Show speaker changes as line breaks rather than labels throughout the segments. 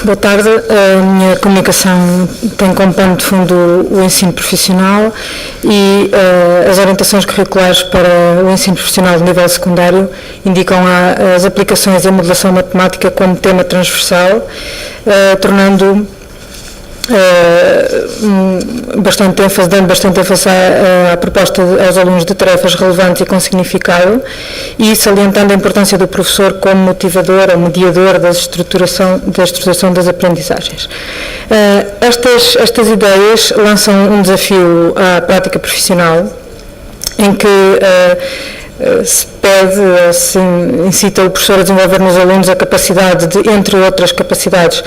Boa tarde. A minha comunicação tem como pano de fundo o ensino profissional e as orientações curriculares para o ensino profissional de nível secundário indicam as aplicações da modelação matemática como tema transversal, tornando dando bastante ênfase à proposta aos alunos de tarefas relevantes e com significado e salientando a importância do professor como motivador ou mediador da estruturação das aprendizagens. Estas ideias lançam um desafio à prática profissional em que se pede, se incita o professor a desenvolver nos alunos a capacidade de, entre outras capacidades,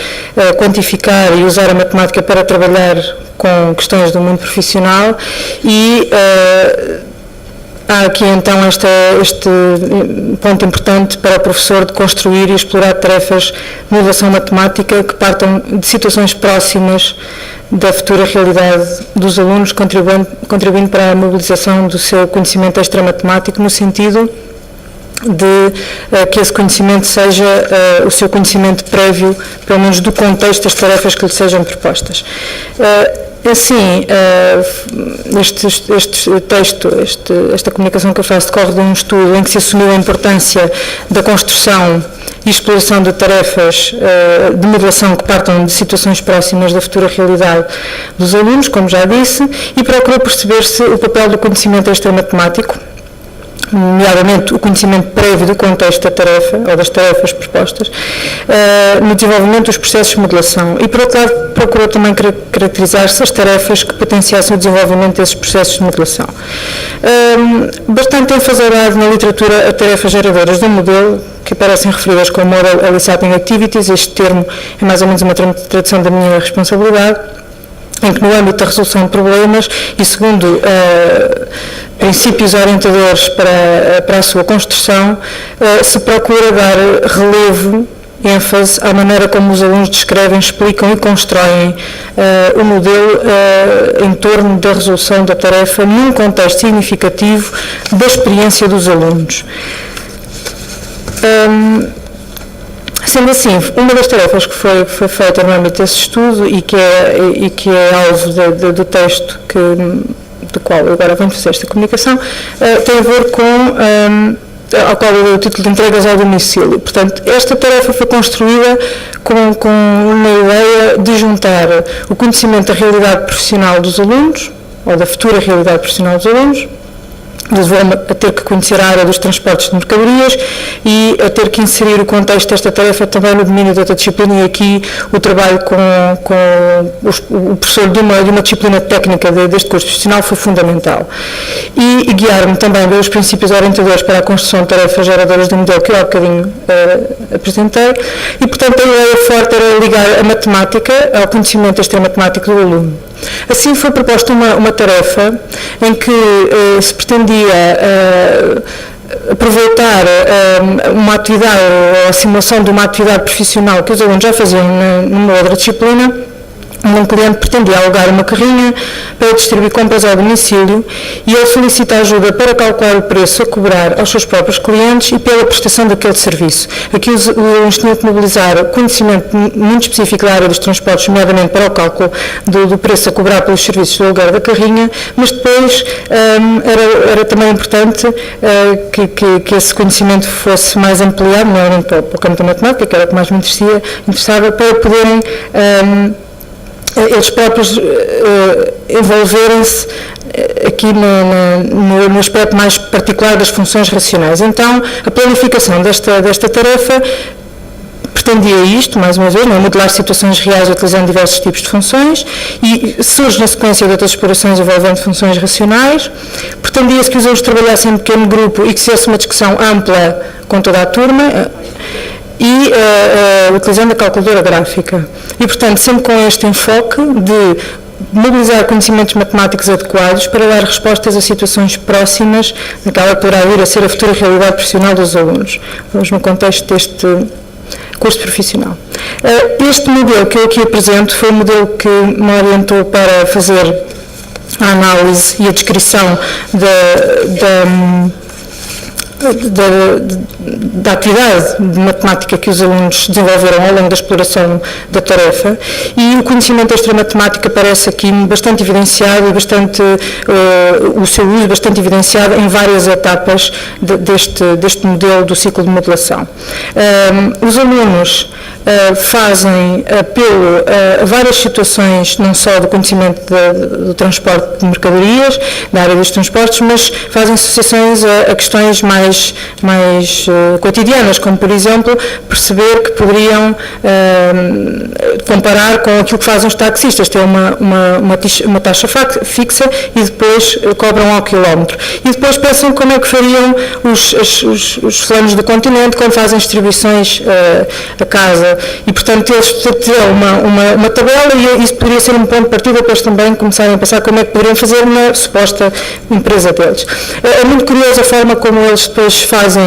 quantificar e usar a matemática para trabalhar com questões do mundo profissional e há aqui então este ponto importante para o professor de construir e explorar tarefas de modelação matemática que partam de situações próximas da futura realidade dos alunos, contribuindo para a mobilização do seu conhecimento extra-matemático no sentido de que esse conhecimento seja o seu conhecimento prévio, pelo menos do contexto das tarefas que lhe sejam propostas. Assim, esta comunicação que eu faço decorre de um estudo em que se assumiu a importância da construção e exploração de tarefas de modelação que partam de situações próximas da futura realidade dos alunos, como já disse, e procurou perceber-se o papel do conhecimento extra-matemático, nomeadamente o conhecimento prévio do contexto da tarefa, ou das tarefas propostas, no desenvolvimento dos processos de modelação. E, por outro lado, procurou também caracterizar-se as tarefas que potenciassem o desenvolvimento desses processos de modelação. Bastante ênfase é dado na literatura a tarefas geradoras do modelo, que aparecem referidas como Model Eliciting Activities. Este termo é mais ou menos uma tradução da minha responsabilidade, em que no âmbito da resolução de problemas e segundo princípios orientadores para a sua construção, se procura dar relevo, ênfase à maneira como os alunos descrevem, explicam e constroem o modelo em torno da resolução da tarefa num contexto significativo da experiência dos alunos. Sendo assim, uma das tarefas que foi feita no âmbito desse estudo e que é alvo do texto do qual eu agora venho fazer esta comunicação, tem a ver ao qual eu dei o título de entregas ao domicílio. Portanto, esta tarefa foi construída com uma ideia de juntar o conhecimento da realidade profissional dos alunos, ou da futura realidade profissional dos alunos, levou-me a ter que conhecer a área dos transportes de mercadorias e a ter que inserir o contexto desta tarefa também no domínio da outra disciplina, e aqui o trabalho com o professor de uma disciplina técnica deste curso profissional foi fundamental. E guiar-me também pelos princípios orientadores para a construção de tarefas geradoras do modelo que eu há bocadinho apresentei, e portanto a ideia forte era ligar a matemática ao conhecimento extra-matemático do aluno. Assim foi proposta uma tarefa em que se pretendia aproveitar uma atividade ou a simulação de uma atividade profissional que os alunos já faziam numa outra disciplina. Um cliente pretendia alugar uma carrinha para distribuir compras ao domicílio e ele solicita ajuda para calcular o preço a cobrar aos seus próprios clientes e pela prestação daquele serviço. Aqui os alunos tinham que mobilizar conhecimento muito específico da área dos transportes, nomeadamente para o cálculo do preço a cobrar pelos serviços do aluguer da carrinha, mas depois era também importante que esse conhecimento fosse mais ampliado, nomeadamente para o campo da matemática, que era o que mais me interessava, para poderem eles próprios envolverem-se aqui no aspecto mais particular das funções racionais. Então, a planificação desta tarefa pretendia isto, mais uma vez, modelar situações reais utilizando diversos tipos de funções, e surge na sequência de outras explorações envolvendo funções racionais. Pretendia-se que os alunos trabalhassem em pequeno grupo e que se fosse uma discussão ampla com toda a turma, e utilizando a calculadora gráfica. E, portanto, sempre com este enfoque de mobilizar conhecimentos matemáticos adequados para dar respostas a situações próximas daquela que poderá vir a ser a futura realidade profissional dos alunos. Vamos no contexto deste curso profissional. Este modelo que eu aqui apresento foi o modelo que me orientou para fazer a análise e a da atividade de matemática que os alunos desenvolveram ao longo da exploração da tarefa, e o conhecimento extra matemática parece aqui bastante evidenciado e bastante, o seu uso bastante evidenciado em várias etapas deste modelo do ciclo de modelação. Os alunos fazem apelo a várias situações, não só do conhecimento do transporte de mercadorias, da área dos transportes, mas fazem associações a questões mais cotidianas, como, por exemplo, perceber que poderiam comparar com aquilo que fazem os taxistas, ter uma taxa fixa e depois cobram ao quilómetro. E depois pensam como é que fariam os fulanos do continente quando fazem distribuições a casa. E, portanto, eles terão uma tabela, e isso poderia ser um ponto de partida para eles também começarem a pensar como é que poderiam fazer na suposta empresa deles. É muito curiosa a forma como eles depois fazem,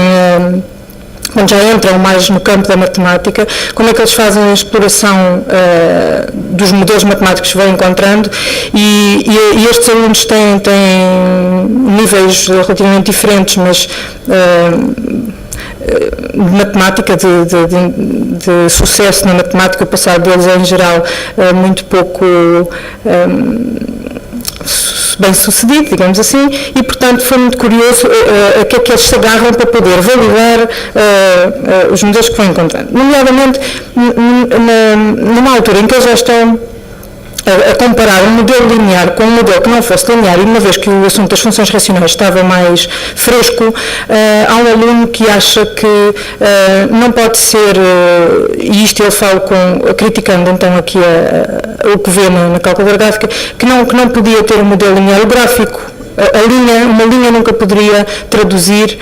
quando já entram mais no campo da matemática, como é que eles fazem a exploração dos modelos matemáticos que vão encontrando, e estes alunos têm níveis relativamente diferentes, mas de matemática, de sucesso na matemática. O passado deles é, em geral, muito pouco bem sucedido, digamos assim, e, portanto, foi muito curioso a que é que eles se agarram para poder validar os modelos que vão encontrando. Nomeadamente, numa altura em que eles já estão a comparar um modelo linear com um modelo que não fosse linear, e uma vez que o assunto das funções racionais estava mais fresco, há um aluno que acha que não pode ser, e isto ele fala criticando então aqui o que vê na calculadora gráfica, que não podia ter um modelo linear. O gráfico, uma linha nunca poderia traduzir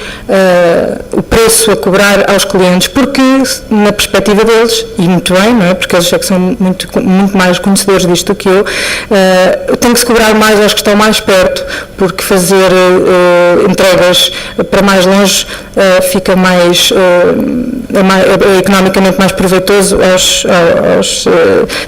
o preço a cobrar aos clientes, porque, na perspectiva deles, e muito bem, não é? Porque eles já que são muito mais conhecedores disto do que eu, tem que se cobrar mais aos que estão mais perto, porque fazer entregas para mais longe fica é economicamente mais proveitoso aos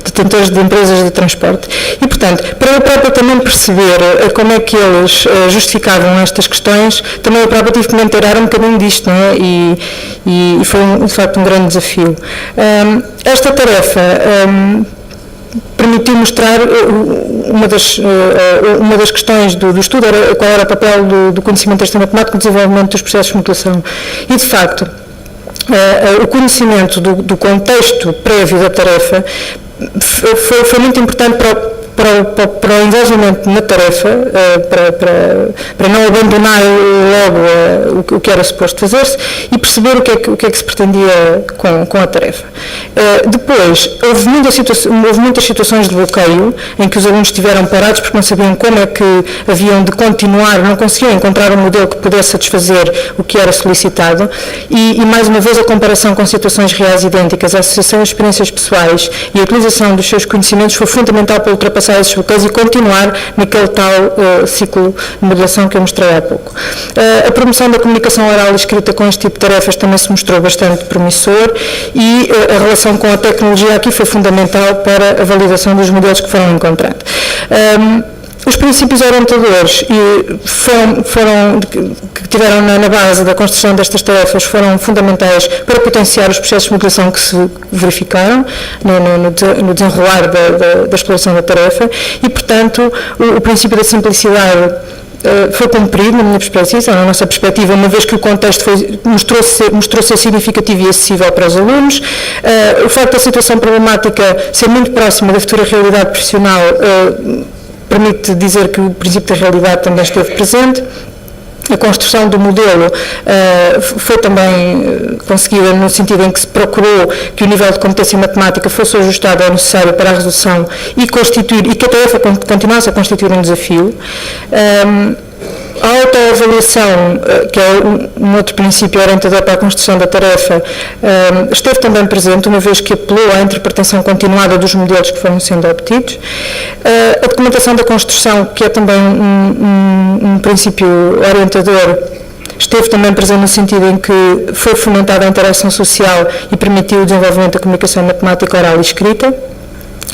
detentores de empresas de transporte. E, portanto, para eu próprio também perceber como é que eles justificavam estas questões, também eu próprio tive que me inteirar um bocadinho disto, não é? E foi, de facto, um grande desafio. Esta tarefa permitiu mostrar uma das questões do estudo, qual era o papel do conhecimento extra matemático no desenvolvimento dos processos de modelação. E, de facto, o conhecimento do contexto prévio da tarefa foi muito importante para o envolvimento na tarefa, para não abandonar logo o que era suposto fazer-se, e perceber o que é que se pretendia com a tarefa. Depois, houve muitas situações de bloqueio em que os alunos estiveram parados porque não sabiam como é que haviam de continuar, não conseguiam encontrar um modelo que pudesse satisfazer o que era solicitado, e mais uma vez a comparação com situações reais idênticas, a associação de experiências pessoais e a utilização dos seus conhecimentos foi fundamental para ultrapassar esses bloqueios e continuar naquele tal ciclo de modelação que eu mostrei há pouco. A promoção da comunicação oral e escrita com este tipo de tarefas também se mostrou bastante promissor, e a relação com a tecnologia aqui foi fundamental para a validação dos modelos que foram encontrando. Os princípios orientadores que tiveram na base da construção destas tarefas foram fundamentais para potenciar os processos de modelação que se verificaram no desenrolar da exploração da tarefa, e, portanto, o princípio da simplicidade foi cumprido, na minha perspectiva, na nossa perspectiva, uma vez que o contexto mostrou ser significativo e acessível para os alunos. O facto da situação problemática ser muito próxima da futura realidade profissional permite dizer que o princípio da realidade também esteve presente. A construção do modelo foi também conseguida no sentido em que se procurou que o nível de competência matemática fosse ajustado ao necessário para a resolução e que a tarefa continuasse a constituir um desafio. A autoavaliação, que é um outro princípio orientador para a construção da tarefa, esteve também presente, uma vez que apelou à interpretação continuada dos modelos que foram sendo obtidos. A documentação da construção, que é também um princípio orientador, esteve também presente no sentido em que foi fomentada a interação social e permitiu o desenvolvimento da comunicação matemática oral e escrita.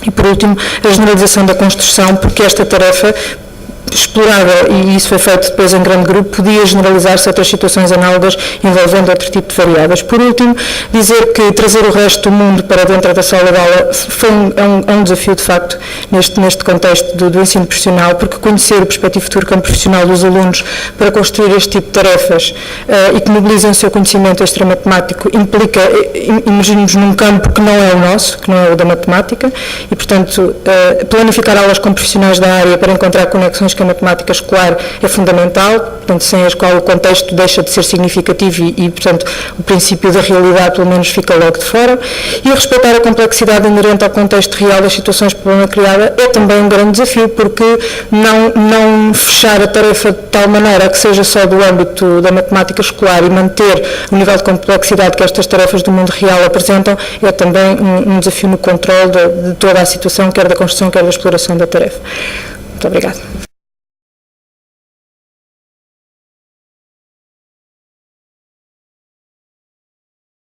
E, por último, a generalização da construção, porque esta tarefa explorada, e isso foi feito depois em grande grupo, podia generalizar-se a outras situações análogas envolvendo outro tipo de variáveis. Por último, dizer que trazer o resto do mundo para dentro da sala de aula foi um desafio, de facto, neste contexto do ensino profissional, porque conhecer o perspectivo futuro campo profissional dos alunos para construir este tipo de tarefas e que mobilizem o seu conhecimento extra-matemático implica emergirmos num campo que não é o nosso, que não é o da matemática, e, portanto, planificar aulas com profissionais da área para encontrar conexões com a matemática escolar é fundamental, portanto, sem as quais o contexto deixa de ser significativo e, portanto, o princípio da realidade, pelo menos, fica logo de fora. E respeitar a complexidade inerente ao contexto real das situações de problema criada é também um grande desafio, porque não fechar a tarefa de tal maneira que seja só do âmbito da matemática escolar e manter o nível de complexidade que estas tarefas do mundo real apresentam é também um desafio no controle de toda a situação, quer da construção, quer da exploração da tarefa. Muito obrigada.